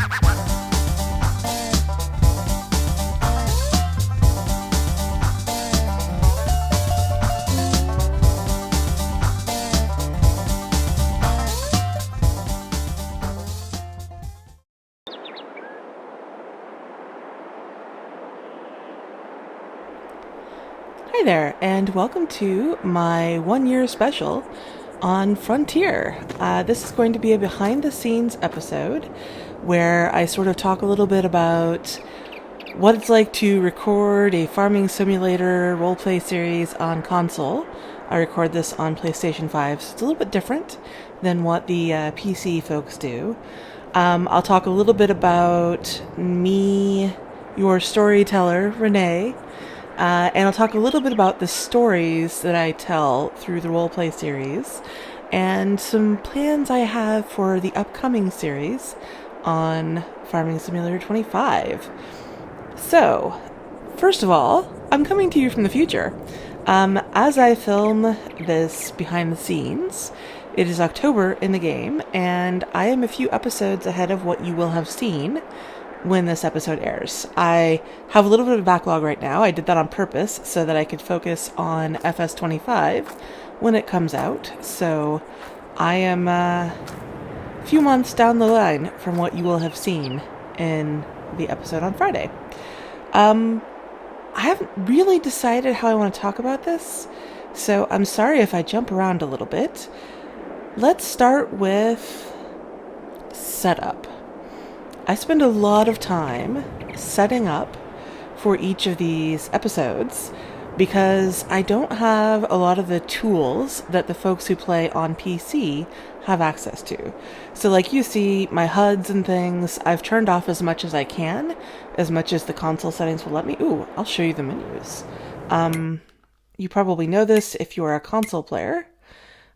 Hi there, and welcome to my 1-year special on Frontier. This is going to be a behind-the-scenes episode where I sort of talk a little bit about what it's like to record a farming simulator roleplay series on console. I record this on PlayStation 5, so it's a little bit different than what the PC folks do. I'll talk a little bit about me, your storyteller, Renee, and I'll talk a little bit about the stories that I tell through the roleplay series and some plans I have for the upcoming series on Farming Simulator 25. So, first of all, I'm coming to you from the future. As I film this behind the scenes, it is October in the game, and I am a few episodes ahead of what you will have seen when this episode airs. I have a little bit of a backlog right now. I did that on purpose so that I could focus on FS22 when it comes out. So I am a few months down the line from what you will have seen in the episode on Friday. I haven't really decided how I want to talk about this, so I'm sorry if I jump around a little bit. Let's start with setup. I spend a lot of time setting up for each of these episodes because I don't have a lot of the tools that the folks who play on PC have access to. So like you see, my HUDs and things, I've turned off as much as I can, as much as the console settings will let me. Ooh, I'll show you the menus. You probably know this if you are a console player,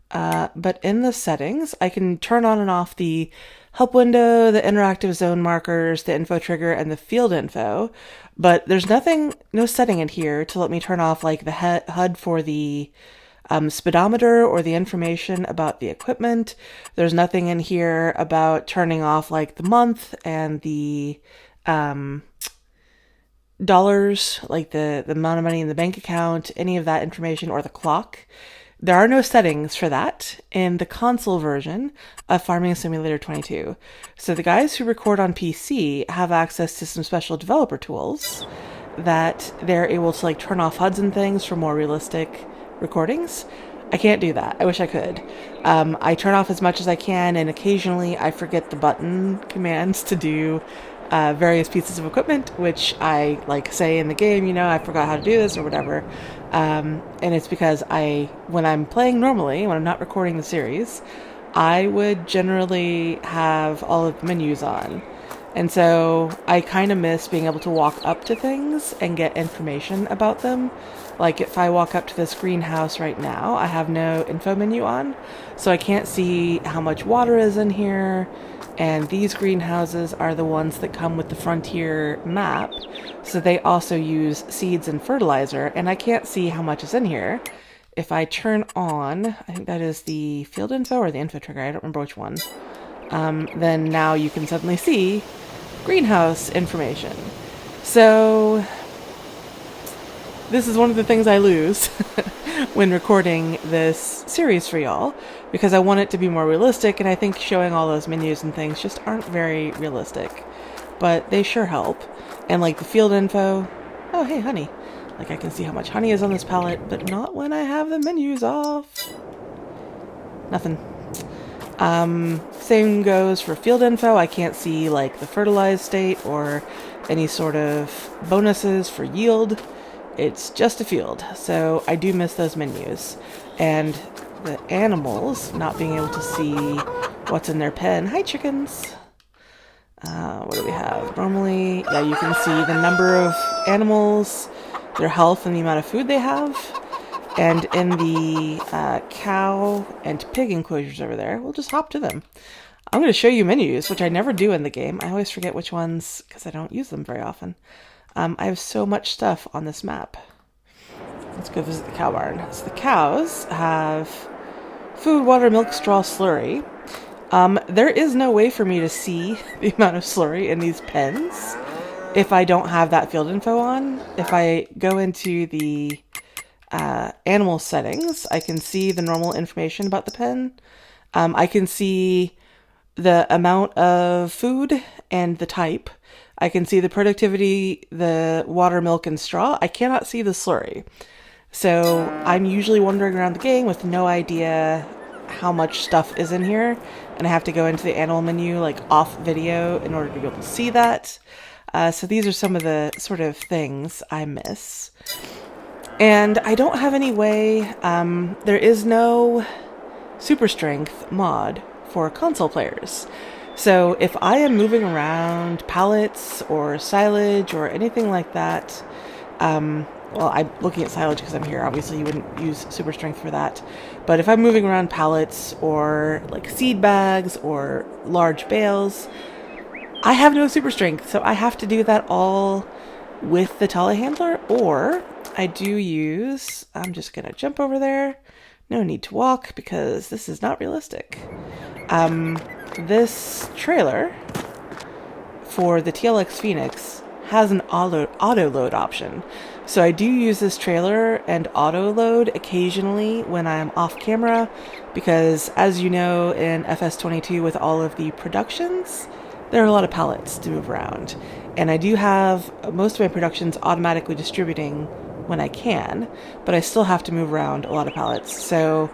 but in the settings, I can turn on and off the help window, the interactive zone markers, the info trigger, and the field info, but there's no setting in here to let me turn off like the HUD for the speedometer or the information about the equipment. There's nothing in here about turning off like the month and the dollars, like the amount of money in the bank account, any of that information, or the clock. There are no settings for that in the console version of Farming Simulator 22. So the guys who record on PC have access to some special developer tools that they're able to like turn off HUDs and things for more realistic recordings. I can't do that. I wish I could. I turn off as much as I can, and occasionally I forget the button commands to do various pieces of equipment, which I like say in the game, I forgot how to do this or whatever. And it's because when I'm playing normally, when I'm not recording the series, I would generally have all of the menus on. And so I kind of miss being able to walk up to things and get information about them. Like if I walk up to this greenhouse right now, I have no info menu on, so I can't see how much water is in here. And these greenhouses are the ones that come with the Frontier map, so they also use seeds and fertilizer, and I can't see how much is in here. If I turn on, I think that is the field info or the info trigger, I don't remember which one, then now you can suddenly see greenhouse information. So this is one of the things I lose when recording this series for y'all, because I want it to be more realistic, and I think showing all those menus and things just aren't very realistic. But they sure help. And like the field info, oh hey honey. Like I can see how much honey is on this pallet, but not when I have the menus off. Nothing. Same goes for field info. I can't see like the fertilized state or any sort of bonuses for yield. It's just a field, so I do miss those menus. And the animals not being able to see what's in their pen. Hi, chickens. What do we have? Normally, yeah, you can see the number of animals, their health, and the amount of food they have. And in the cow and pig enclosures over there, we'll just hop to them. I'm going to show you menus, which I never do in the game. I always forget which ones because I don't use them very often. I have so much stuff on this map. Let's go visit the cow barn. So the cows have food, water, milk, straw, slurry. There is no way for me to see the amount of slurry in these pens if I don't have that field info on. If I go into the animal settings, I can see the normal information about the pen. I can see the amount of food and the type. I can see the productivity, the water, milk, and straw. I cannot see the slurry. So I'm usually wandering around the game with no idea how much stuff is in here, and I have to go into the animal menu, like off video, in order to be able to see that. So these are some of the sort of things I miss. And I don't have any way, there is no super strength mod for console players. So if I am moving around pallets or silage or anything like that, well, I'm looking at silage because I'm here. Obviously, you wouldn't use super strength for that. But if I'm moving around pallets or like seed bags or large bales, I have no super strength. So I have to do that all with the telehandler, or I do use, I'm just going to jump over there. No need to walk because this is not realistic. This trailer for the TLX Phoenix has an auto load option. So I do use this trailer and auto load occasionally when I'm off camera because, as you know, in FS22 with all of the productions, there are a lot of pallets to move around. And I do have most of my productions automatically distributing when I can, but I still have to move around a lot of pallets. So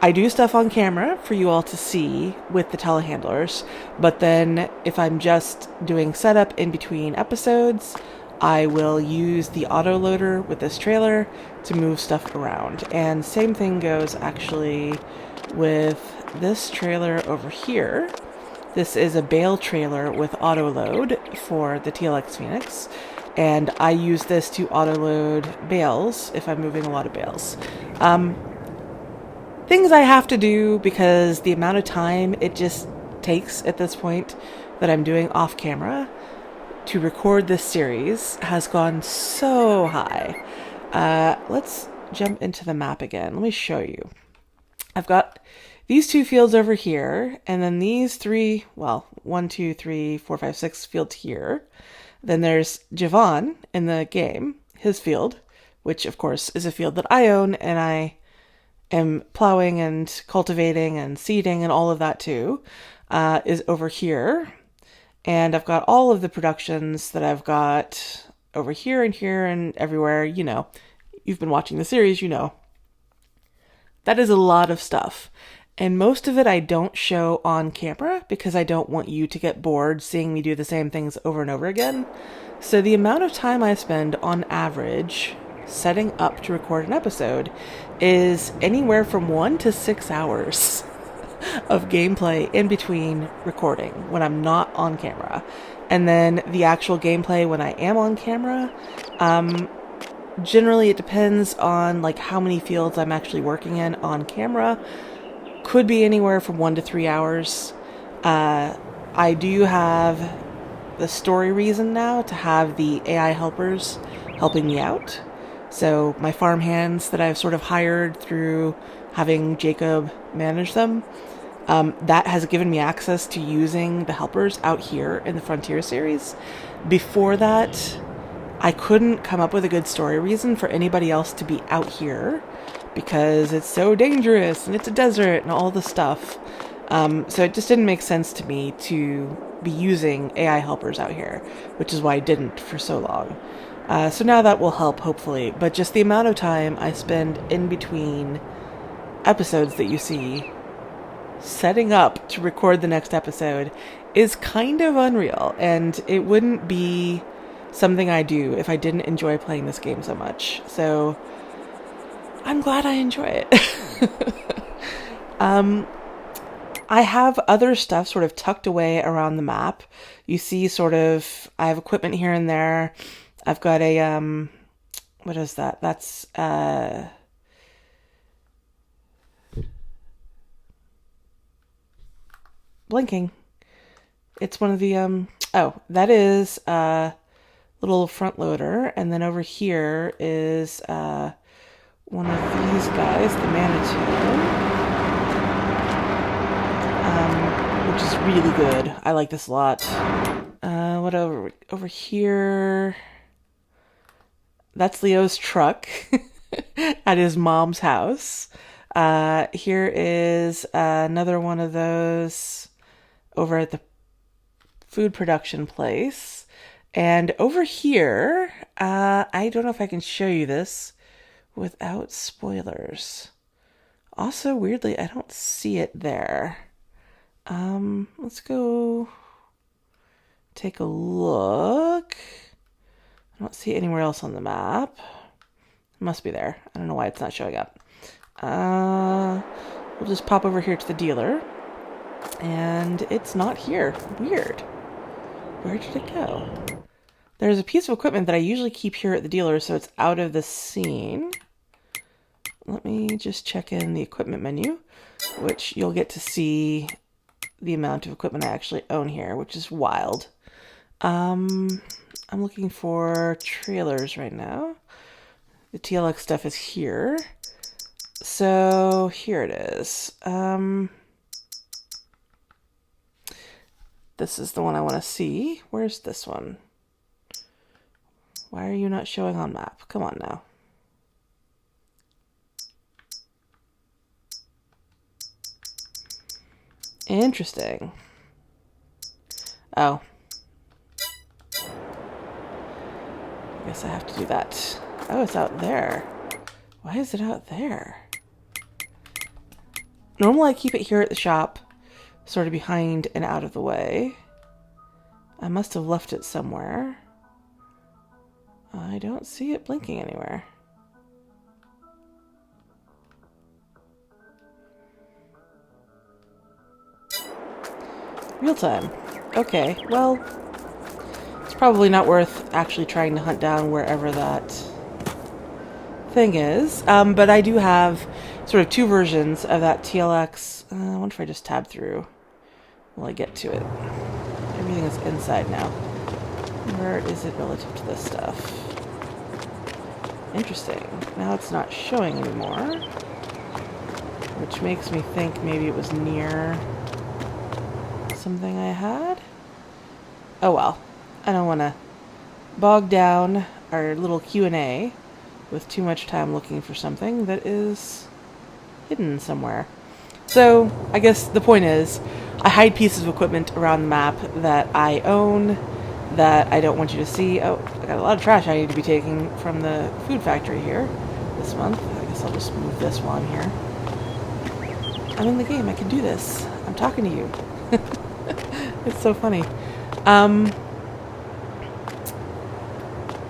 I do stuff on camera for you all to see with the telehandlers, but then if I'm just doing setup in between episodes, I will use the auto loader with this trailer to move stuff around. And same thing goes actually with this trailer over here. This is a bale trailer with auto load for the TLX Phoenix, and I use this to auto load bales if I'm moving a lot of bales. Things I have to do because the amount of time it just takes at this point that I'm doing off camera to record this series has gone so high. Let's jump into the map again. Let me show you. I've got these two fields over here, and then these three, well, 1, 2, 3, 4, 5, 6 fields here. Then there's Javon in the game, his field, which of course is a field that I own, and I am plowing and cultivating and seeding and all of that too, is over here. And I've got all of the productions that I've got over here and everywhere. You know, you've been watching the series, you know. That is a lot of stuff. And most of it I don't show on camera because I don't want you to get bored seeing me do the same things over and over again. So the amount of time I spend on average setting up to record an episode is anywhere from 1 to 6 hours of gameplay in between recording when I'm not on camera. And then the actual gameplay when I am on camera, generally it depends on like how many fields I'm actually working in on camera. Could be anywhere from 1 to 3 hours. I do have the story reason now to have the AI helpers helping me out. So my farm hands that I've sort of hired through having Jacob manage them, that has given me access to using the helpers out here in the Frontier series. Before that, I couldn't come up with a good story reason for anybody else to be out here because it's so dangerous and it's a desert and all the stuff. So it just didn't make sense to me to be using AI helpers out here, which is why I didn't for so long. So now that will help, hopefully. But just the amount of time I spend in between episodes that you see setting up to record the next episode is kind of unreal. And it wouldn't be something I do if I didn't enjoy playing this game so much. So I'm glad I enjoy it. I have other stuff sort of tucked away around the map. You see sort of, I have equipment here and there. I've got a, what is that? That's, blinking. It's one of the, oh, that is a little front loader. And then over here is, one of these guys, the Manitou. which is really good. I like this a lot. What over here? That's Leo's truck at his mom's house. Here is another one of those over at the food production place. And over here, I don't know if I can show you this without spoilers. Also, weirdly, I don't see it there. Let's go take a look. I don't see it anywhere else on the map. It must be there. I don't know why it's not showing up. We'll just pop over here to the dealer. And it's not here. Weird. Where did it go? There's a piece of equipment that I usually keep here at the dealer, so it's out of the scene. Let me just check in the equipment menu, which you'll get to see the amount of equipment I actually own here, which is wild. I'm looking for trailers right now. The TLX stuff is here. So here it is. This is the one I want to see. Where's this one? Why are you not showing on map? Come on now. Interesting. Oh. I guess I have to do that. Oh, it's out there. Why is it out there? Normally I keep it here at the shop, sort of behind and out of the way. I must have left it somewhere. I don't see it blinking anywhere. Real time. Okay, well, it's probably not worth actually trying to hunt down wherever that thing is. But I do have sort of two versions of that TLX. I wonder if I just tab through while I get to it. Everything is inside now. Where is it relative to this stuff? Interesting. Now it's not showing anymore, which makes me think maybe it was near something I had. Oh well, I don't want to bog down our little Q&A with too much time looking for something that is hidden somewhere. So I guess the point is I hide pieces of equipment around the map that I own that I don't want you to see. Oh, I got a lot of trash I need to be taking from the food factory here this month. I guess I'll just move this one here. I'm in the game. I can do this. I'm talking to you. It's so funny.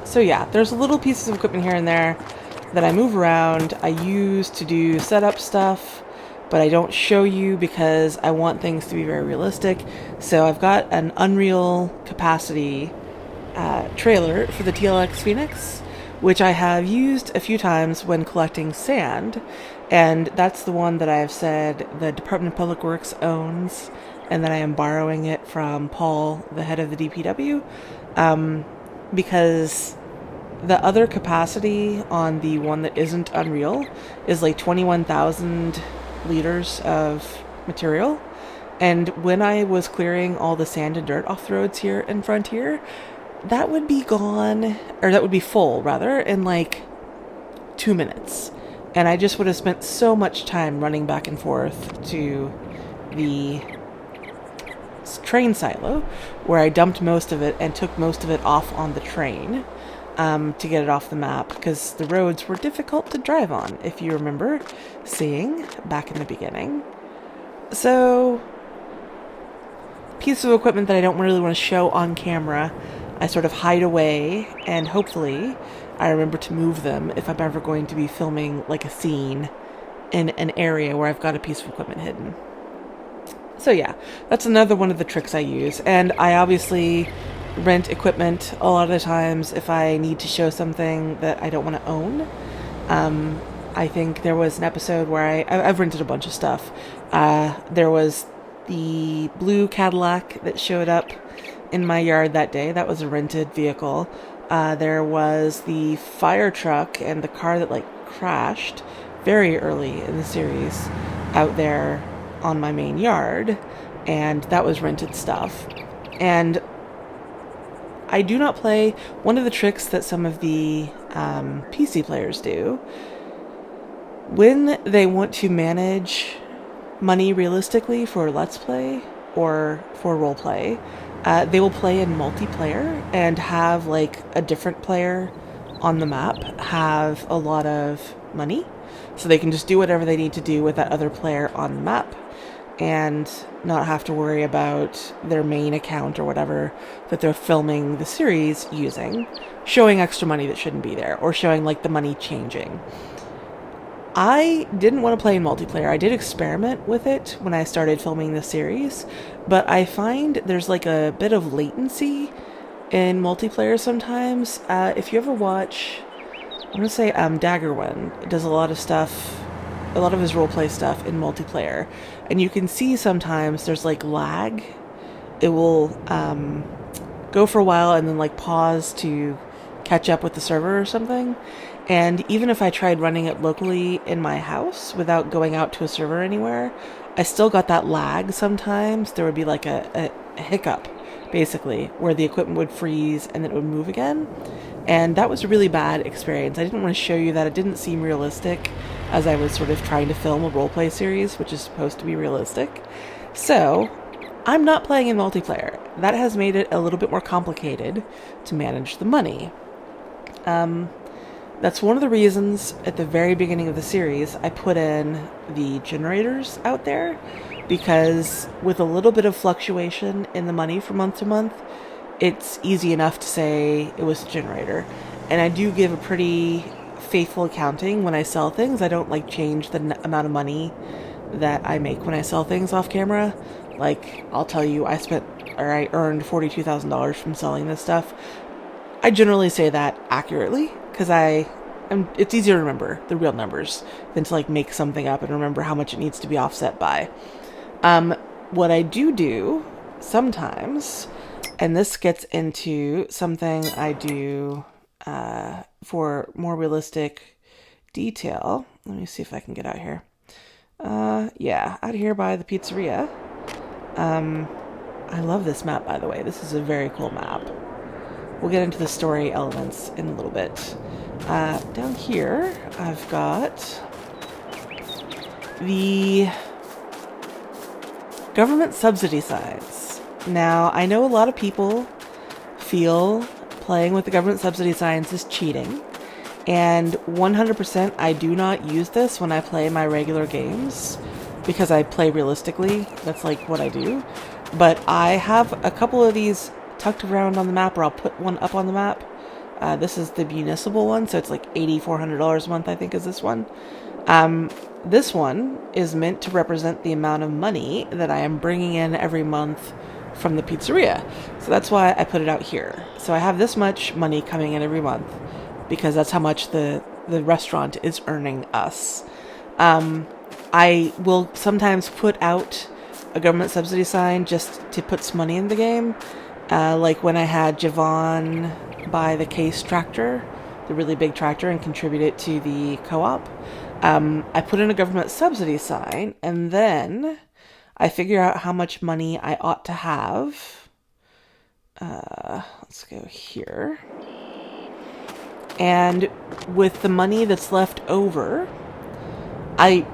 So yeah, there's little pieces of equipment here and there that I move around. I use to do setup stuff, but I don't show you because I want things to be very realistic. So I've got an Unreal capacity trailer for the TLX Phoenix, which I have used a few times when collecting sand. And that's the one that I have said the Department of Public Works owns, and that I am borrowing it from Paul, the head of the DPW, because the other capacity on the one that isn't Unreal is like 21,000 liters of material. And when I was clearing all the sand and dirt off the roads here in Frontier, that would be gone, or that would be full rather, in like 2 minutes. And I just would have spent so much time running back and forth to the train silo where I dumped most of it and took most of it off on the train to get it off the map, because the roads were difficult to drive on, if you remember seeing back in the beginning. So, piece of equipment that I don't really want to show on camera, I sort of hide away, and hopefully I remember to move them if I'm ever going to be filming like a scene in an area where I've got a piece of equipment hidden. So yeah, that's another one of the tricks I use. And I obviously rent equipment a lot of the times if I need to show something that I don't want to own. I think there was an episode where I've rented a bunch of stuff. There was the blue Cadillac that showed up in my yard that day. That was a rented vehicle. There was the fire truck and the car that like crashed very early in the series out there on my main yard. and that was rented stuff. And I do not play. One of the tricks that some of the PC players do, when they want to manage money realistically for Let's Play or for roleplay, they will play in multiplayer and have like a different player on the map have a lot of money, so they can just do whatever they need to do with that other player on the map and not have to worry about their main account or whatever that they're filming the series using, showing extra money that shouldn't be there, or showing like the money changing. I didn't want to play in multiplayer. I did experiment with it when I started filming the series, but I find there's like a bit of latency in multiplayer sometimes. If you ever watch, I'm going to say Daggerwin does a lot of stuff, a lot of his roleplay stuff in multiplayer, and you can see sometimes there's like lag. It will go for a while and then like pause to catch up with the server or something. And even if I tried running it locally in my house without going out to a server anywhere, I still got that lag sometimes. There would be like a hiccup, basically, where the equipment would freeze and then it would move again. And that was a really bad experience. I didn't want to show you that. It didn't seem realistic as I was sort of trying to film a roleplay series, which is supposed to be realistic. So I'm not playing in multiplayer. That has made it a little bit more complicated to manage the money. That's one of the reasons at the very beginning of the series I put in the generators out there, because with a little bit of fluctuation in the money from month to month, it's easy enough to say it was a generator. And I do give a pretty faithful accounting when I sell things. I don't like change the amount of money that I make when I sell things off camera. Like, I'll tell you I earned $42,000 from selling this stuff. I generally say that accurately, because it's easier to remember the real numbers than to like make something up and remember how much it needs to be offset by. What I do sometimes, and this gets into something I do for more realistic detail. Let me see if I can get out here. Yeah, out here by the pizzeria. I love this map, by the way. This is a very cool map. We'll get into the story elements in a little bit. Down here, I've got the government subsidy signs. Now, I know a lot of people feel playing with the government subsidy signs is cheating, and 100% I do not use this when I play my regular games, because I play realistically. That's like what I do. But I have a couple of these tucked around on the map, or I'll put one up on the map. This is the municipal one, so it's like $8,400 a month, I think is this one. This one is meant to represent the amount of money that I am bringing in every month from the pizzeria. So that's why I put it out here. So I have this much money coming in every month, because that's how much the restaurant is earning us. I will sometimes put out a government subsidy sign just to put some money in the game. Like when I had Javon buy the Case tractor, the really big tractor, and contribute it to the co-op. I put in a government subsidy sign, and then I figure out how much money I ought to have. Let's go here. And with the money that's left over, I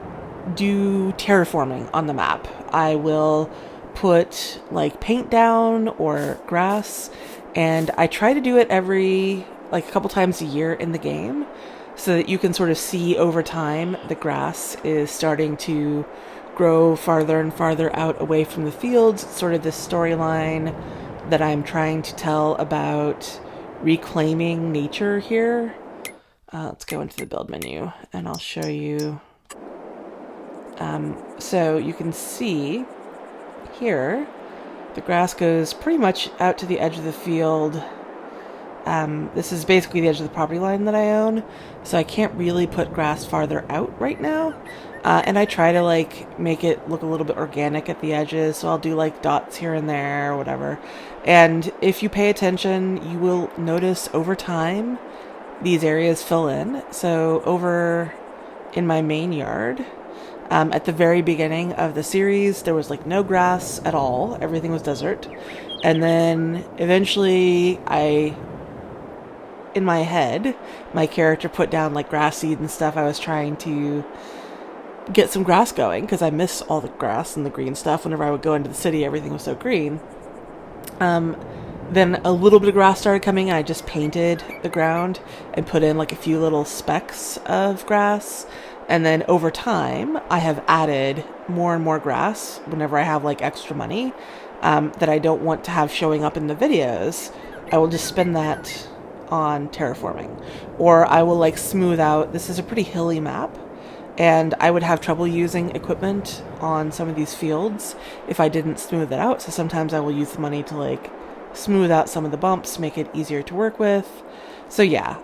do terraforming on the map. I will put like paint down or grass, and I try to do it a couple times a year in the game, so that you can sort of see over time the grass is starting to grow farther and farther out away from the fields. It's sort of this storyline that I'm trying to tell about reclaiming nature here. Let's go into the build menu and I'll show you. So you can see here, the grass goes pretty much out to the edge of the field. This is basically the edge of the property line that I own, so I can't really put grass farther out right now. And I try to like make it look a little bit organic at the edges, so I'll do like dots here and there or whatever. And if you pay attention, you will notice over time these areas fill in. So over in my main yard, At the very beginning of the series, there was like no grass at all. Everything was desert. And then eventually in my head, my character put down like grass seed and stuff. I was trying to get some grass going because I miss all the grass and the green stuff. Whenever I would go into the city, everything was so green. Then a little bit of grass started coming, and I just painted the ground and put in like a few little specks of grass. And then over time, I have added more and more grass whenever I have like extra money that I don't want to have showing up in the videos. I will just spend that on terraforming, or I will like smooth out. This is a pretty hilly map, and I would have trouble using equipment on some of these fields if I didn't smooth it out. So sometimes I will use the money to like smooth out some of the bumps, make it easier to work with. So yeah,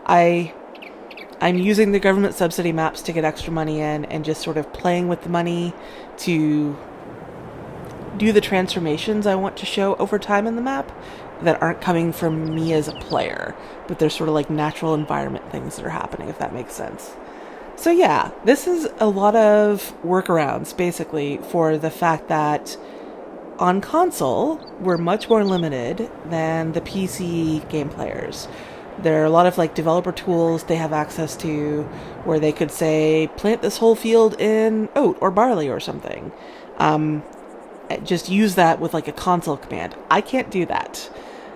I'm using the government subsidy maps to get extra money in, and just sort of playing with the money to do the transformations I want to show over time in the map that aren't coming from me as a player, but they're sort of like natural environment things that are happening, if that makes sense. So yeah, this is a lot of workarounds basically for the fact that on console, we're much more limited than the PC game players. There are a lot of like developer tools they have access to where they could say, plant this whole field in oat or barley or something. Just use that with like a console command. I can't do that.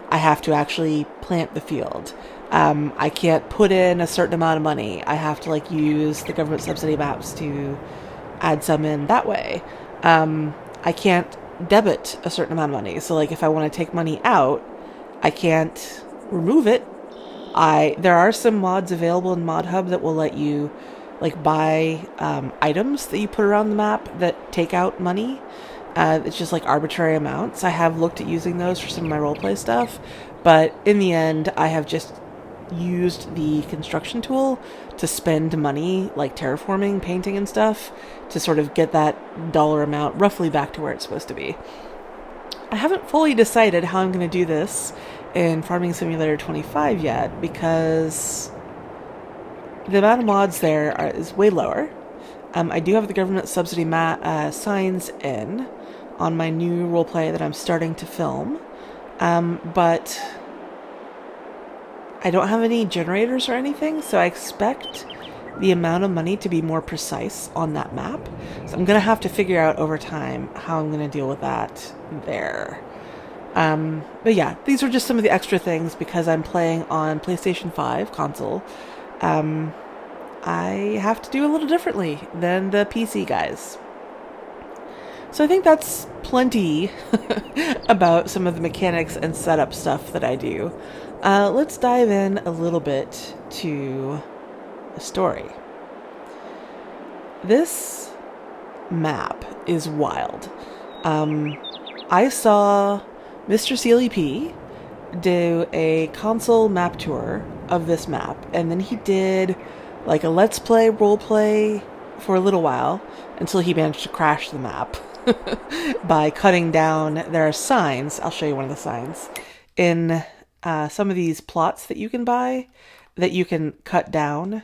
I have to actually plant the field. I can't put in a certain amount of money. I have to like use the government subsidy maps to add some in that way. I can't debit a certain amount of money. So like if I want to take money out, I can't remove it. There are some mods available in Mod Hub that will let you like buy items that you put around the map that take out money. It's just like arbitrary amounts. I have looked at using those for some of my roleplay stuff, but in the end, I have just used the construction tool to spend money, like terraforming, painting, and stuff, to sort of get that dollar amount roughly back to where it's supposed to be. I haven't fully decided how I'm going to do this in Farming Simulator 25 yet, because the amount of mods there is way lower. I do have the government subsidy signs in on my new roleplay that I'm starting to film, but I don't have any generators or anything, so I expect the amount of money to be more precise on that map. So I'm going to have to figure out over time how I'm going to deal with that there. But yeah, these are just some of the extra things because I'm playing on PlayStation 5 console. I have to do a little differently than the PC guys. So I think that's plenty about some of the mechanics and setup stuff that I do. Let's dive in a little bit to the story. This map is wild. I saw Mr. Sealy P do a console map tour of this map, and then he did like a let's play roleplay for a little while until he managed to crash the map by cutting down. There are signs, I'll show you one of the signs, in some of these plots that you can buy, that you can cut down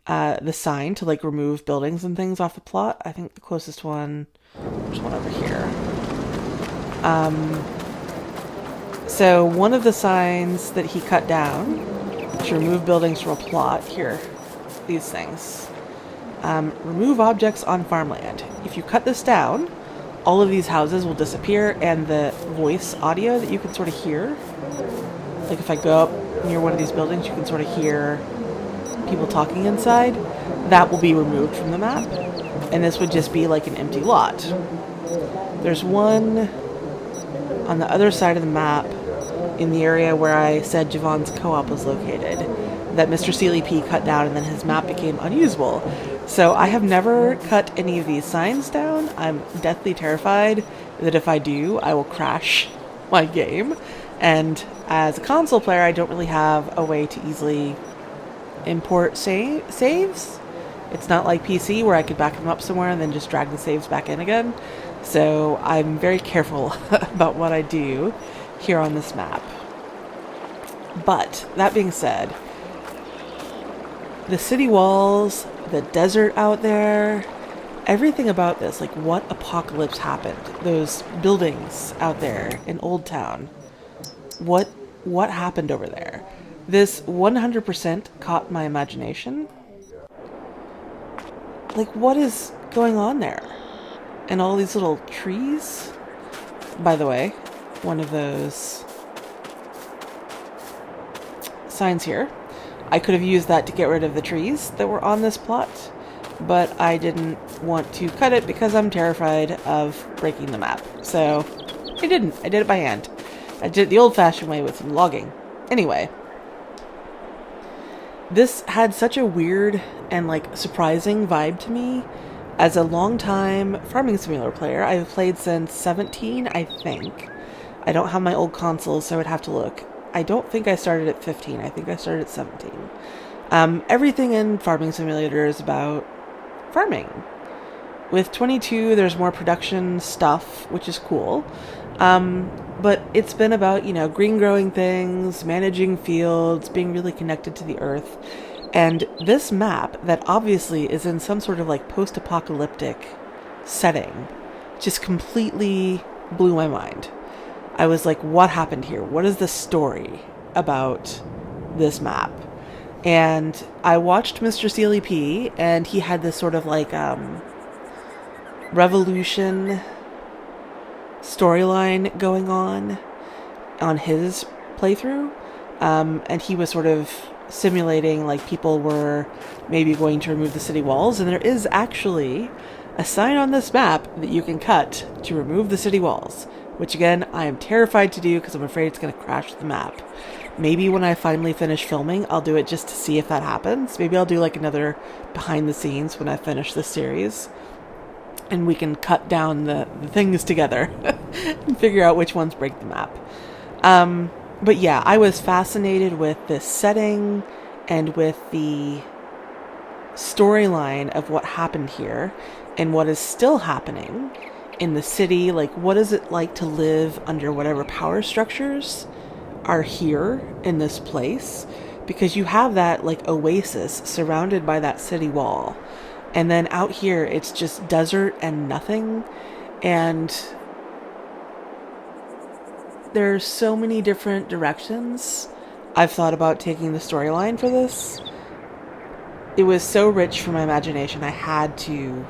the sign to like remove buildings and things off the plot. I think the closest one, there's one over here. So one of the signs that he cut down to remove buildings from a plot, here, these things. Remove objects on farmland. If you cut this down, all of these houses will disappear, and the voice audio that you can sort of hear, like if I go up near one of these buildings, you can sort of hear people talking inside, that will be removed from the map, and this would just be like an empty lot. There's one on the other side of the map in the area where I said Javon's co-op was located that Mr. Sealy P cut down, and then his map became unusable. So I have never cut any of these signs down. I'm deathly terrified that if I do, I will crash my game. And as a console player, I don't really have a way to easily import saves. It's not like PC where I could back them up somewhere and then just drag the saves back in again. So I'm very careful about what I do here on this map. But that being said, the city walls, the desert out there, everything about this, like what apocalypse happened, those buildings out there in Old Town, what what happened over there? This 100% caught my imagination. Like, what is going on there? And all these little trees. By the way, one of those signs here. I could have used that to get rid of the trees that were on this plot, but I didn't want to cut it because I'm terrified of breaking the map. So I didn't. I did it by hand. I did it the old-fashioned way with some logging. Anyway, this had such a weird and like surprising vibe to me. As a long-time farming simulator player, I've played since 17, I think. I don't have my old consoles, so I would have to look. I don't think I started at 15. I think I started at 17. Everything in Farming Simulator is about farming. With 22, there's more production stuff, which is cool. But it's been about, green growing things, managing fields, being really connected to the earth. And this map, that obviously is in some sort of like post-apocalyptic setting, just completely blew my mind. I was like, what happened here? What is the story about this map? And I watched Mr. CLEP, and he had this sort of like revolution storyline going on his playthrough. And he was sort of simulating like people were maybe going to remove the city walls. And there is actually a sign on this map that you can cut to remove the city walls, which again, I am terrified to do because I'm afraid it's going to crash the map. Maybe when I finally finish filming, I'll do it just to see if that happens. Maybe I'll do like another behind the scenes when I finish this series, and we can cut down the things together and figure out which ones break the map. But yeah, I was fascinated with this setting and with the storyline of what happened here and what is still happening in the city. Like, what is it like to live under whatever power structures are here in this place? Because you have that like oasis surrounded by that city wall, and then out here it's just desert and nothing. And there's so many different directions I've thought about taking the storyline for this. It was so rich for my imagination, I had to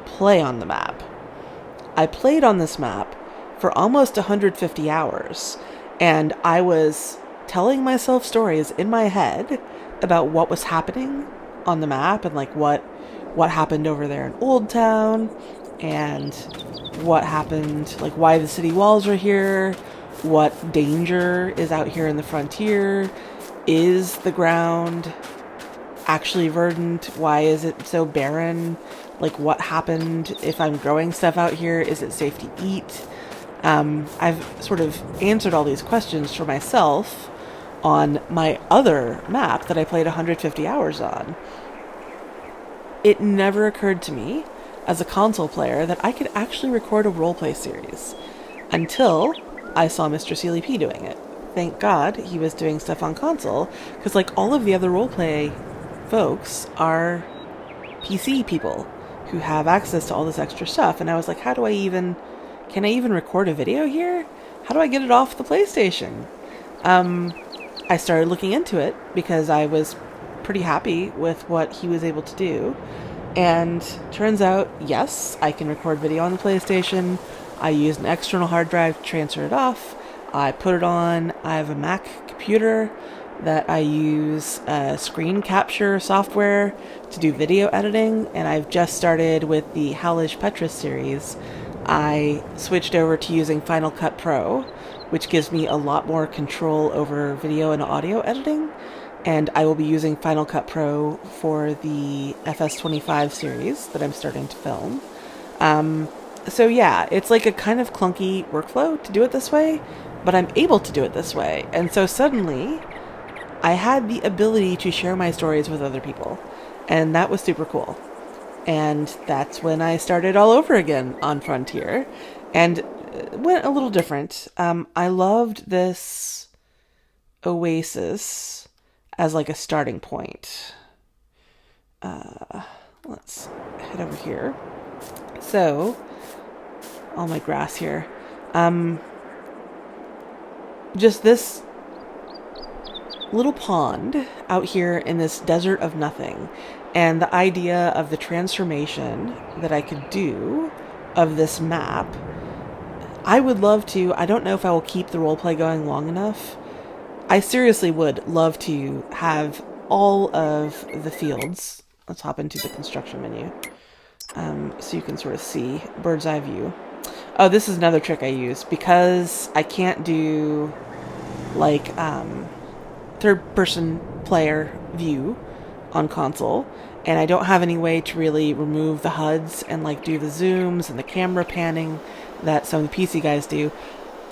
play on the map. I played on this map for almost 150 hours, and I was telling myself stories in my head about what was happening on the map, and like what happened over there in Old Town, and what happened, like why the city walls are here, what danger is out here in the frontier, is the ground actually verdant, why is it so barren, like what happened if I'm growing stuff out here, is it safe to eat? I've sort of answered all these questions for myself on my other map that I played 150 hours on. It never occurred to me as a console player that I could actually record a roleplay series until I saw Mr. CLEP doing it. Thank God he was doing stuff on console, because like all of the other roleplay folks are PC people who have access to all this extra stuff. And I was like, can I even record a video here? How do I get it off the PlayStation? I started looking into it because I was pretty happy with what he was able to do. And turns out, yes, I can record video on the PlayStation. I used an external hard drive to transfer it off. I put it on. I have a Mac computer that I use screen capture software to do video editing, and I've just started with the Hellish Petrus series. I switched over to using Final Cut Pro, which gives me a lot more control over video and audio editing, and I will be using Final Cut Pro for the FS25 series that I'm starting to film. So yeah, it's like a kind of clunky workflow to do it this way, but I'm able to do it this way, and so suddenly I had the ability to share my stories with other people, and that was super cool. And that's when I started all over again on Frontier, and went a little different. I loved this oasis as like a starting point. Let Let's head over here. So, all my grass here. Just this little pond out here in this desert of nothing. And the idea of the transformation that I could do of this map, I would love to. I don't know if I will keep the roleplay going long enough. I seriously would love to have all of the fields. Let's hop into the construction menu. So you can sort of see bird's eye view. Oh, this is another trick I use because I can't do like third person player view on console, and I don't have any way to really remove the HUDs and like do the zooms and the camera panning that some of the PC guys do.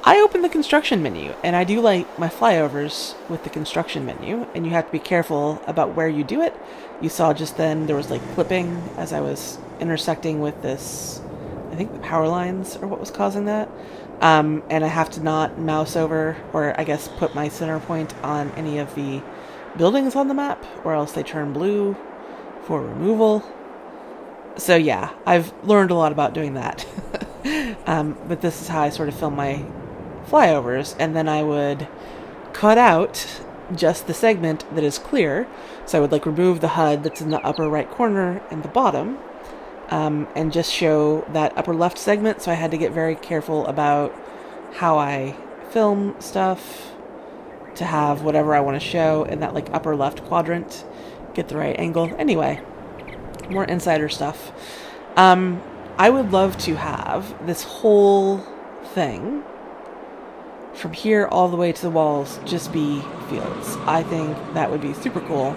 I open the construction menu and I do like my flyovers with the construction menu, and you have to be careful about where you do it. You saw just then there was like clipping as I was intersecting with this, I think the power lines are what was causing that. And I have to not mouse over, or I guess put my center point on any of the buildings on the map, or else they turn blue for removal. So yeah, I've learned a lot about doing that. But this is how I sort of film my flyovers, and then I would cut out just the segment that is clear. So I would like remove the HUD that's in the upper right corner and the bottom, and just show that upper left segment. So I had to get very careful about how I film stuff to have whatever I want to show in that like upper left quadrant, get the right angle. Anyway, more insider stuff. I would love to have this whole thing from here all the way to the walls just be fields. I think that would be super cool.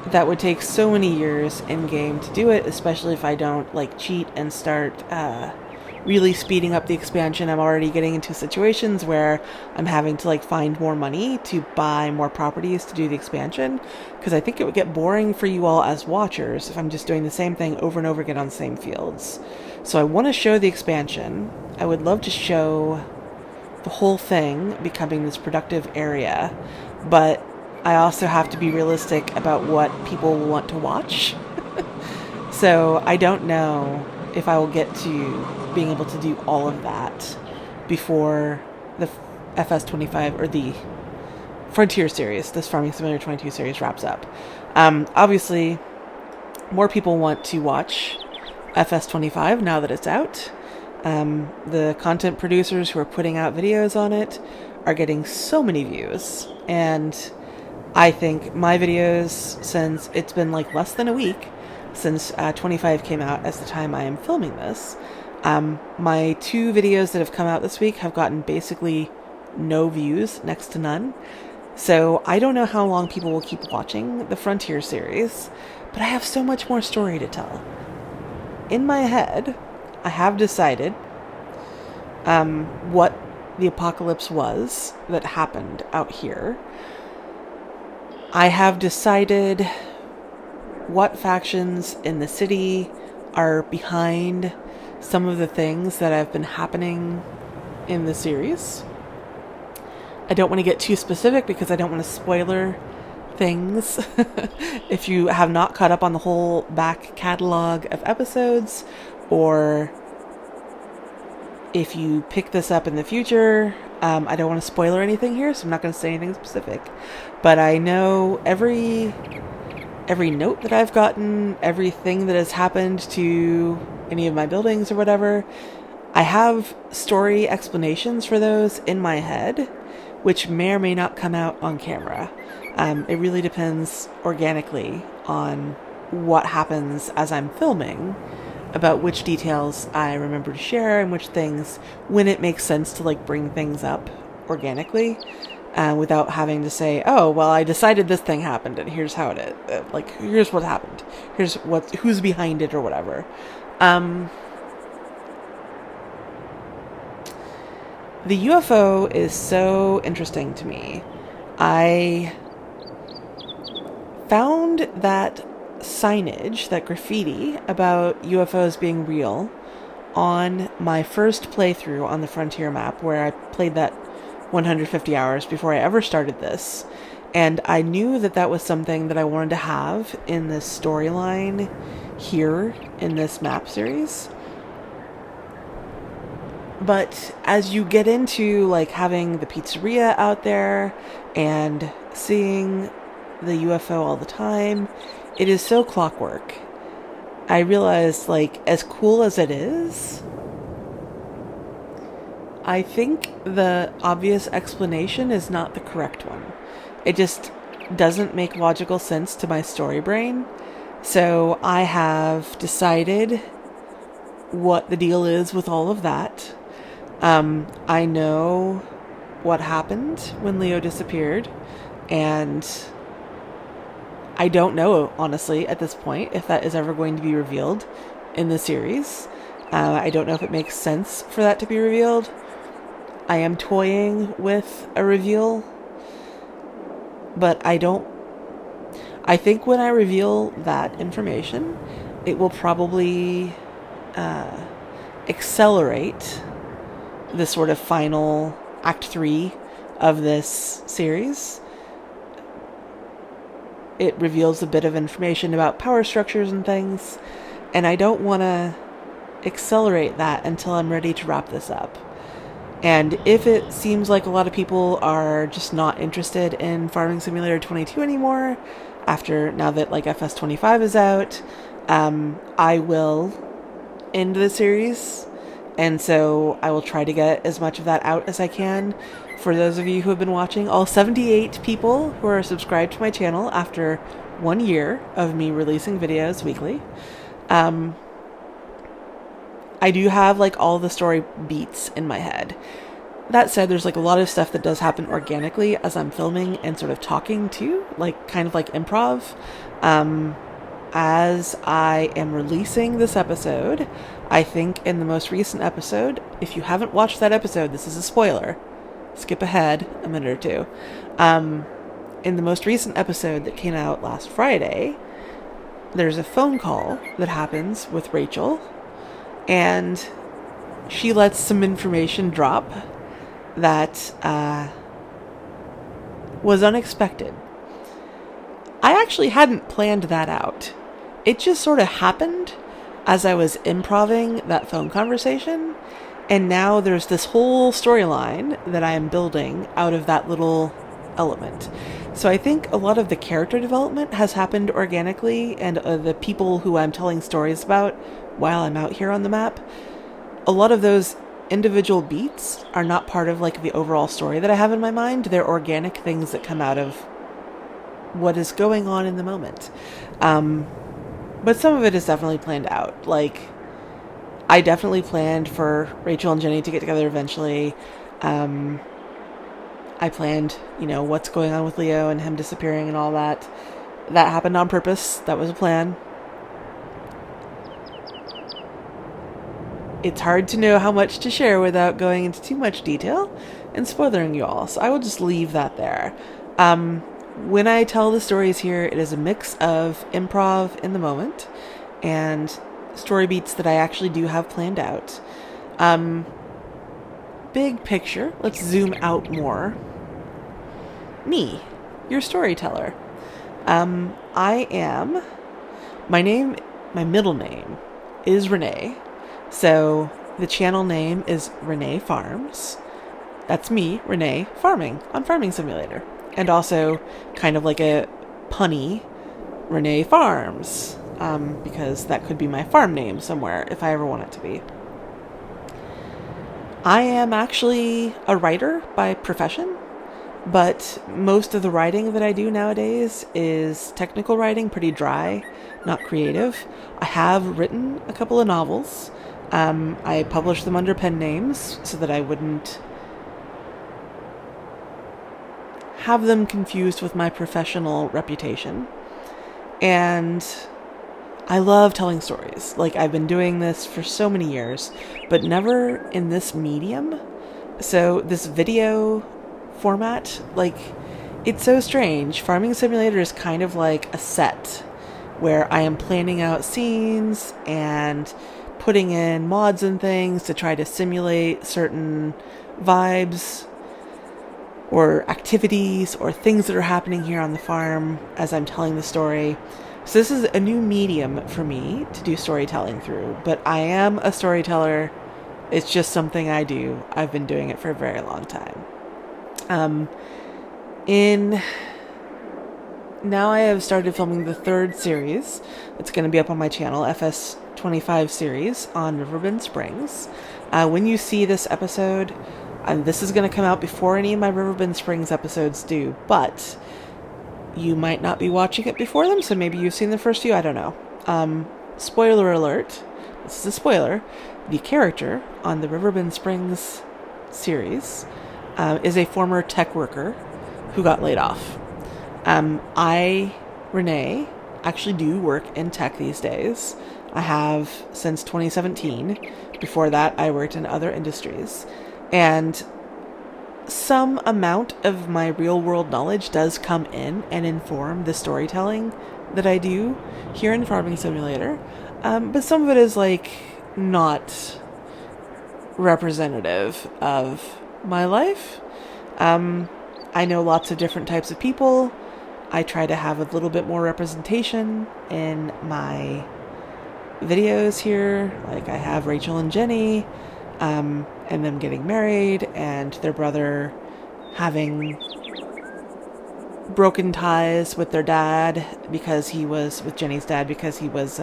That would take so many years in game to do it, especially if I don't like cheat and start really speeding up the expansion. I'm already getting into situations where I'm having to like find more money to buy more properties to do the expansion, because I think it would get boring for you all as watchers if I'm just doing the same thing over and over again on the same fields. So I want to show the expansion. I would love to show the whole thing becoming this productive area, but I also have to be realistic about what people will want to watch. So I don't know if I will get to being able to do all of that before the FS25 or the Frontier series, this Farming Simulator 22 series, wraps up. Obviously, more people want to watch FS25 now that it's out. The content producers who are putting out videos on it are getting so many views, and I think my videos, since it's been like less than a week since 25 came out as the time I am filming this, my 2 videos that have come out this week have gotten basically no views, next to none. So I don't know how long people will keep watching the Frontier series, but I have so much more story to tell. In my head, I have decided what the apocalypse was that happened out here. I have decided what factions in the city are behind some of the things that have been happening in the series. I don't want to get too specific because I don't want to spoiler things. If you have not caught up on the whole back catalog of episodes, or if you pick this up in the future, I don't want to spoiler anything here, so I'm not going to say anything specific. But I know every note that I've gotten, everything that has happened to any of my buildings or whatever, I have story explanations for those in my head, which may or may not come out on camera. It really depends organically on what happens as I'm filming, about which details I remember to share and which things, when it makes sense to like bring things up organically, without having to say, oh, well, I decided this thing happened and here's how it is. Like, here's what happened. Here's who's behind it or whatever. The UFO is so interesting to me. I found that signage, that graffiti about UFOs being real on my first playthrough on the Frontier map, where I played that 150 hours before I ever started this. And I knew that that was something that I wanted to have in this storyline here in this map series. But as you get into like having the pizzeria out there and seeing the UFO all the time, it is so clockwork. I realized, like, as cool as it is, I think the obvious explanation is not the correct one. It just doesn't make logical sense to my story brain. So I have decided what the deal is with all of that. I know what happened when Leo disappeared, and I don't know, honestly, at this point, if that is ever going to be revealed in the series. I don't know if it makes sense for that to be revealed. I am toying with a reveal, but I think when I reveal that information, it will probably accelerate the sort of final Act 3 of this series. It reveals a bit of information about power structures and things, and I don't want to accelerate that until I'm ready to wrap this up. And if it seems like a lot of people are just not interested in Farming Simulator 22 anymore, now that like FS25 is out, I will end the series. And so I will try to get as much of that out as I can. For those of you who have been watching, all 78 people who are subscribed to my channel after 1 year of me releasing videos weekly, I do have like all the story beats in my head. That said, there's like a lot of stuff that does happen organically as I'm filming and sort of talking too, like kind of like improv. As I am releasing this episode, I think in the most recent episode, if you haven't watched that episode, this is a spoiler. Skip ahead a minute or two. In the most recent episode that came out last Friday, there's a phone call that happens with Rachel, and she lets some information drop that was unexpected. I actually hadn't planned that out. It just sort of happened as I was improvising that phone conversation, and now there's this whole storyline that I am building out of that little element. So I think a lot of the character development has happened organically, and the people who I'm telling stories about while I'm out here on the map, a lot of those individual beats are not part of like the overall story that I have in my mind. They're organic things that come out of what is going on in the moment. But some of it is definitely planned out. Like, I definitely planned for Rachel and Jenny to get together eventually. I planned, what's going on with Leo and him disappearing and all that. That happened on purpose. That was a plan. It's hard to know how much to share without going into too much detail and spoiling you all, so I will just leave that there. When I tell the stories here, it is a mix of improv in the moment and story beats that I actually do have planned out. Big picture, let's zoom out more. Me, your storyteller. My middle name is Renee. So the channel name is Renee Farms. That's me, Renee, farming on Farming Simulator. And also kind of like a punny Renee Farms, because that could be my farm name somewhere if I ever want it to be. I am actually a writer by profession, but most of the writing that I do nowadays is technical writing, pretty dry, not creative. I have written a couple of novels. I published them under pen names so that I wouldn't have them confused with my professional reputation. And I love telling stories. Like, I've been doing this for so many years, but never in this medium. So this video format, like, it's so strange. Farming Simulator is kind of like a set where I am planning out scenes and putting in mods and things to try to simulate certain vibes. or activities or things that are happening here on the farm as I'm telling the story. So this is a new medium for me to do storytelling through, but I am a storyteller. It's just something I do. I've been doing it for a very long time. Now I have started filming the third series. It's going to be up on my channel, FS25 series on Riverbend Springs. When you see this episode, this is going to come out before any of my Riverbend Springs episodes do, but you might not be watching it before them, so maybe you've seen the first few, I don't know. Spoiler alert, this is a spoiler. The character on the Riverbend Springs series is a former tech worker who got laid off. I, Renee, actually do work in tech these days. I have since 2017. Before that, I worked in other industries. And some amount of my real world knowledge does come in and inform the storytelling that I do here in Farming Simulator. But some of it is not representative of my life. I know lots of different types of people. I try to have a little bit more representation in my videos here. Like I have Rachel and Jenny, and them getting married, and their brother having broken ties with their dad with Jenny's dad because he was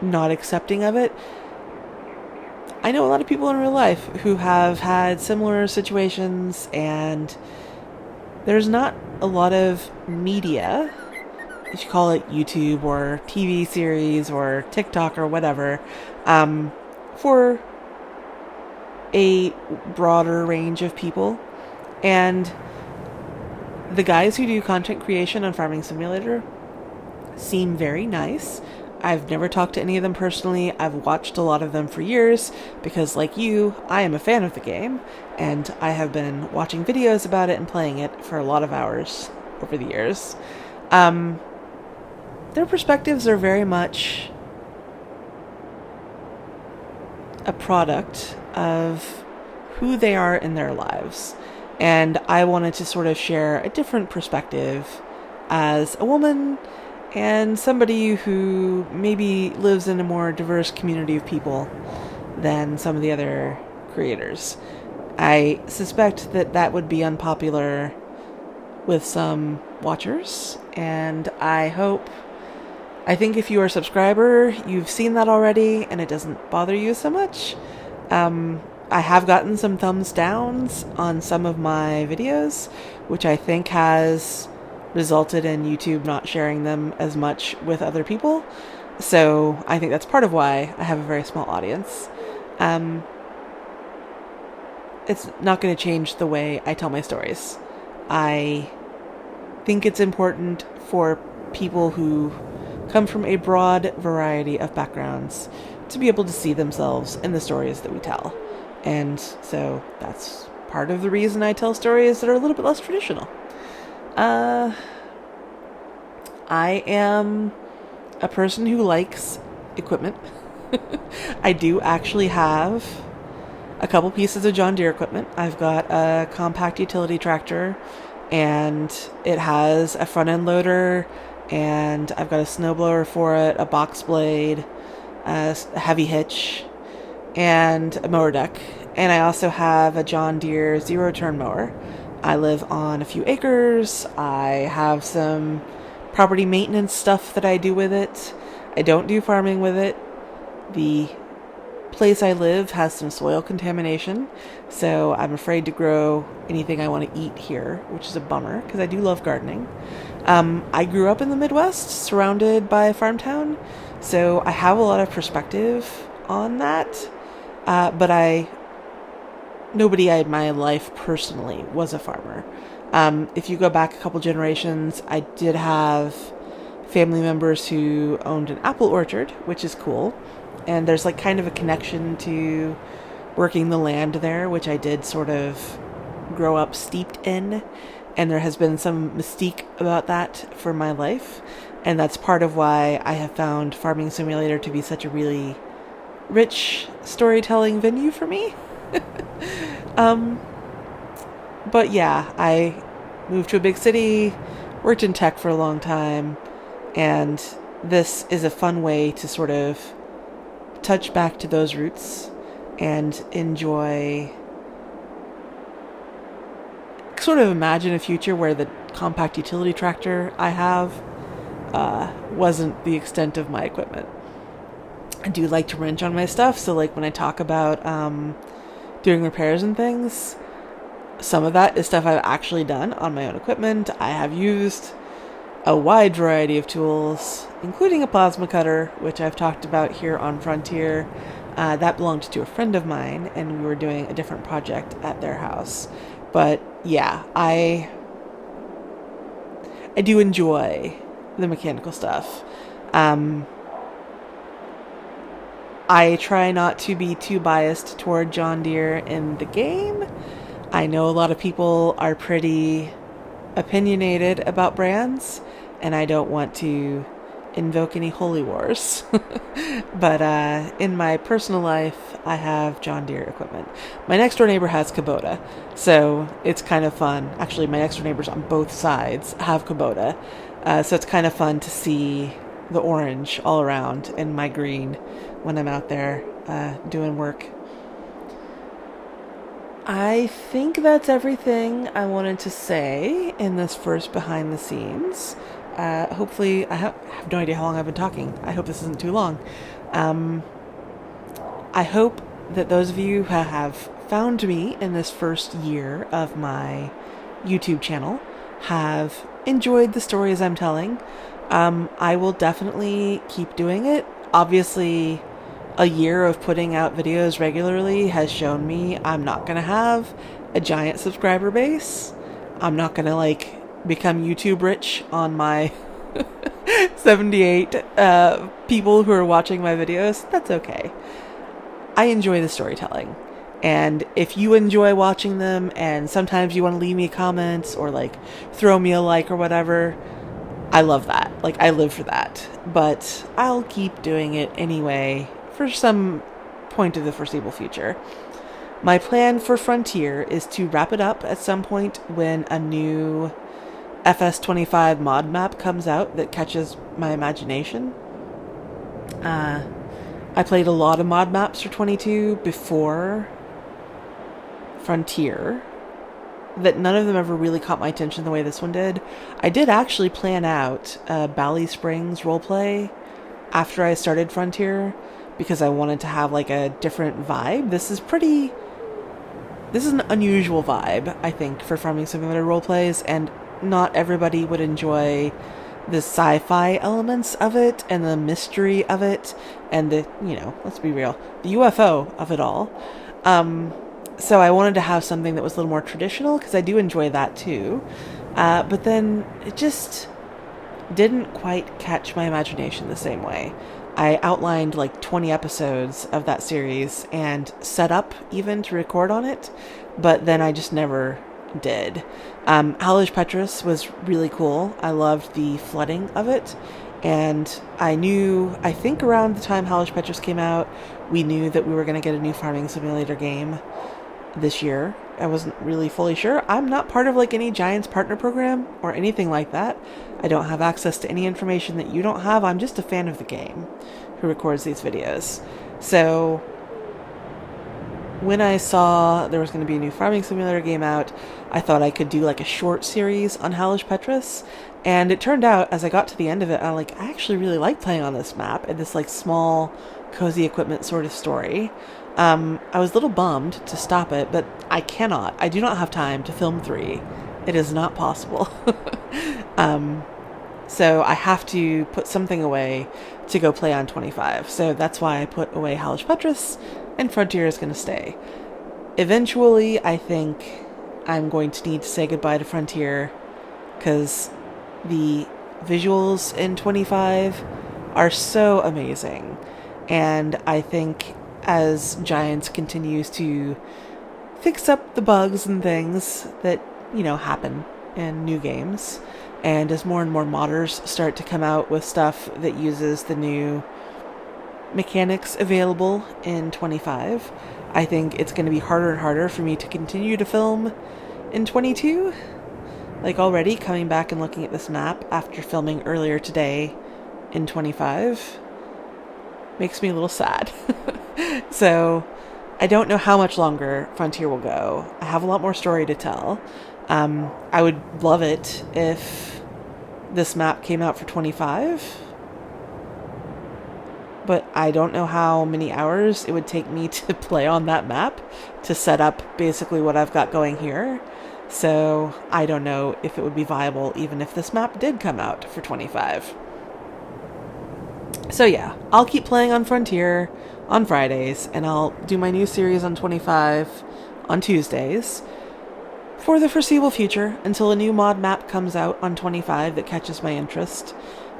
not accepting of it. I know a lot of people in real life who have had similar situations, and there's not a lot of media, if you call it YouTube or TV series or TikTok or whatever, for a broader range of people. And the guys who do content creation on Farming Simulator seem very nice. I've never talked to any of them personally. I've watched a lot of them for years because, like you, I am a fan of the game, and I have been watching videos about it and playing it for a lot of hours over the years. Their perspectives are very much a product of who they are in their lives. And I wanted to sort of share a different perspective as a woman and somebody who maybe lives in a more diverse community of people than some of the other creators. I suspect that would be unpopular with some watchers, and I think if you are a subscriber, you've seen that already and it doesn't bother you so much. I have gotten some thumbs downs on some of my videos, which I think has resulted in YouTube not sharing them as much with other people. So I think that's part of why I have a very small audience. It's not going to change the way I tell my stories. I think it's important for people who come from a broad variety of backgrounds to be able to see themselves in the stories that we tell. And so that's part of the reason I tell stories that are a little bit less traditional. I am a person who likes equipment. I do actually have a couple pieces of John Deere equipment. I've got a compact utility tractor, and it has a front end loader, and I've got a snowblower for it, a box blade, a heavy hitch, and a mower deck. And I also have a John Deere zero-turn mower. I live on a few acres. I have some property maintenance stuff that I do with it. I don't do farming with it. The place I live has some soil contamination, so I'm afraid to grow anything I want to eat here, which is a bummer because I do love gardening. I grew up in the Midwest, surrounded by a farm town, so I have a lot of perspective on that, but nobody in my life personally was a farmer. If you go back a couple generations, I did have family members who owned an apple orchard, which is cool. And there's kind of a connection to working the land there, which I did sort of grow up steeped in. And there has been some mystique about that for my life. And that's part of why I have found Farming Simulator to be such a really rich storytelling venue for me. But yeah, I moved to a big city, worked in tech for a long time, and this is a fun way to sort of touch back to those roots and enjoy, sort of imagine a future where the compact utility tractor I have wasn't the extent of my equipment. I do like to wrench on my stuff, so like when I talk about doing repairs and things, some of that is stuff I've actually done on my own equipment. I have used a wide variety of tools, including a plasma cutter, which I've talked about here on Frontier. That belonged to a friend of mine, and we were doing a different project at their house. But yeah, I do enjoy the mechanical stuff. I try not to be too biased toward John Deere in the game. I know a lot of people are pretty opinionated about brands, and I don't want to invoke any holy wars. But in my personal life, I have John Deere equipment. My next door neighbor has Kubota, so it's kind of fun. Actually, my next door neighbors on both sides have Kubota, so it's kind of fun to see the orange all around and my green when I'm out there doing work. I think that's everything I wanted to say in this first behind the scenes. Hopefully, I have no idea how long I've been talking. I hope this isn't too long. I hope that those of you who have found me in this first year of my YouTube channel have enjoyed the stories I'm telling. I will definitely keep doing it. Obviously, a year of putting out videos regularly has shown me I'm not going to have a giant subscriber base. I'm not going to like become YouTube rich on my 78 people who are watching my videos. That's okay. I enjoy the storytelling. And if you enjoy watching them and sometimes you want to leave me comments or like throw me a like or whatever, I love that. Like, I live for that. But I'll keep doing it anyway for some point of the foreseeable future. My plan for Frontier is to wrap it up at some point when a new FS25 mod map comes out that catches my imagination. I played a lot of mod maps for 22 before Frontier, that none of them ever really caught my attention the way this one did. I did actually plan out Bally Springs roleplay after I started Frontier because I wanted to have like a different vibe. This is an unusual vibe, I think, for farming simulator roleplays, and not everybody would enjoy the sci-fi elements of it and the mystery of it and the, let's be real, the UFO of it all. So I wanted to have something that was a little more traditional because I do enjoy that too. But then it just didn't quite catch my imagination the same way. I outlined like 20 episodes of that series and set up even to record on it, but then I just never did. Hallish Petrus was really cool. I loved the flooding of it, and I think around the time Hallish Petrus came out, we knew that we were going to get a new farming simulator game this year. I wasn't really fully sure. I'm not part of like any Giants partner program or anything like that. I don't have access to any information that you don't have. I'm just a fan of the game who records these videos. So when I saw there was going to be a new farming simulator game out, I thought I could do like a short series on Hallish Petrus. And it turned out, as I got to the end of it, I actually really like playing on this map and this like small, cozy equipment sort of story. I was a little bummed to stop it, but I do not have time to film 3. It is not possible. So I have to put something away to go play on 25. So that's why I put away Hallish Petrus, and Frontier is going to stay. Eventually, I think I'm going to need to say goodbye to Frontier, because the visuals in 25 are so amazing. And I think as Giants continues to fix up the bugs and things that, happen in new games, and as more and more modders start to come out with stuff that uses the new mechanics available in 25, I think it's going to be harder and harder for me to continue to film in 22. Like already coming back and looking at this map after filming earlier today in 25 makes me a little sad. So I don't know how much longer Frontier will go. I have a lot more story to tell. I would love it if this map came out for 25, but I don't know how many hours it would take me to play on that map to set up basically what I've got going here. So I don't know if it would be viable even if this map did come out for 25. So yeah, I'll keep playing on Frontier on Fridays, and I'll do my new series on 25 on Tuesdays for the foreseeable future until a new mod map comes out on 25 that catches my interest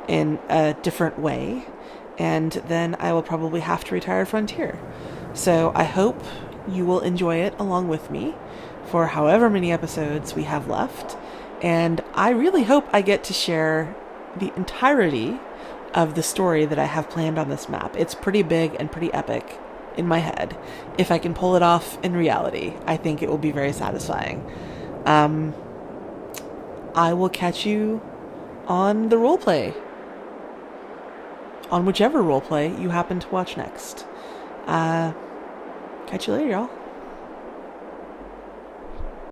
in a different way, and then I will probably have to retire Frontier. So I hope you will enjoy it along with me for however many episodes we have left, and I really hope I get to share the entirety of the story that I have planned on this map. It's pretty big and pretty epic in my head. If I can pull it off in reality, I think it will be very satisfying. I will catch you on the roleplay, on whichever roleplay you happen to watch next. Catch you later, y'all.